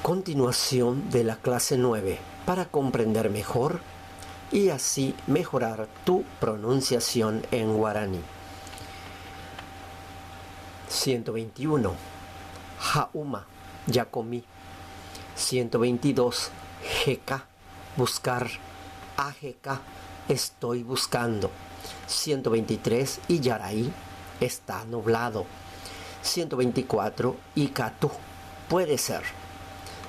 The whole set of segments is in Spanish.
Continuación de la clase 9 para comprender mejor y así mejorar tu pronunciación en guaraní. 121. Jauma, ya comí. 122. Jeka, buscar. Ajeka, estoy buscando. 123. Iyaraí, está nublado. 124. Ikatu, puede ser.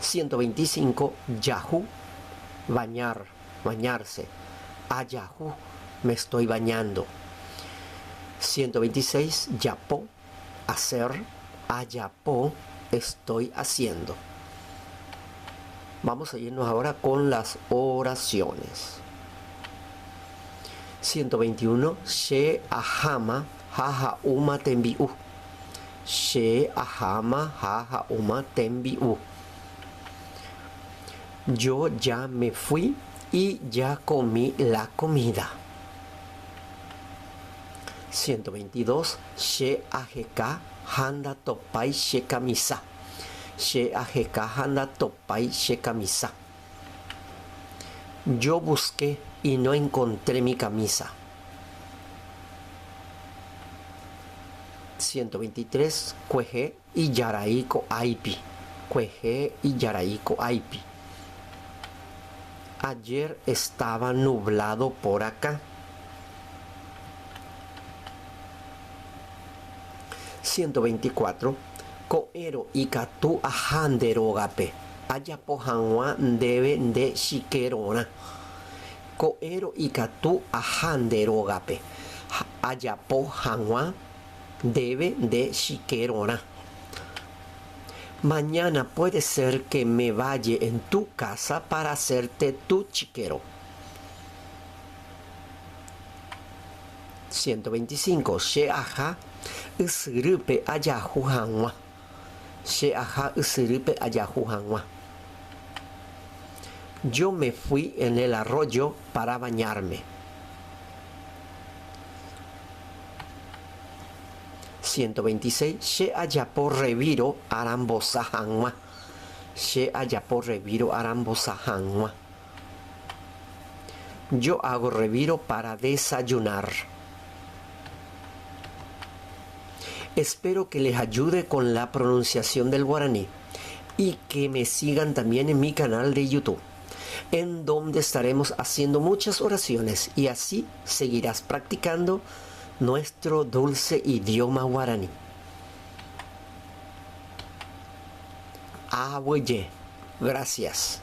125. Yahoo, bañar, bañarse. Ayahu, me estoy bañando. 126. Yapo, hacer. Ayapo, estoy haciendo. Vamos a irnos ahora con las oraciones. 121. She ahama jaja uma tembiu. She ahama jaja uma tembiu. Yo ya me fui y ya comí la comida. 122. She ajeka handa topai she camisa. She ajeka handa topai she camisa. Yo busqué y no encontré mi camisa. 123. Cueje y yaraiko aipi. Cueje y yaraiko aipi. Ayer estaba nublado por acá. 124. Koero ikatu ahanderogape. Ayapo hanwa debe de shikerona. Koero ikatu ahanderogape. Ayapo hanwa debe de shikerona. Mañana puede ser que me vaya en tu casa para hacerte tu chiquero. 125. Sheaha usurupe ayahu hanwa. Sheaha usurupe ayahu hanwa. Yo me fui en el arroyo para bañarme. 126. She ayapo reviro arambosa hanwa. She ayapo reviro arambosa hanwa. Yo hago reviro para desayunar. Espero que les ayude con la pronunciación del guaraní y que me sigan también en mi canal de YouTube, en donde estaremos haciendo muchas oraciones y así seguirás practicando nuestro dulce idioma guaraní. Abuye, gracias.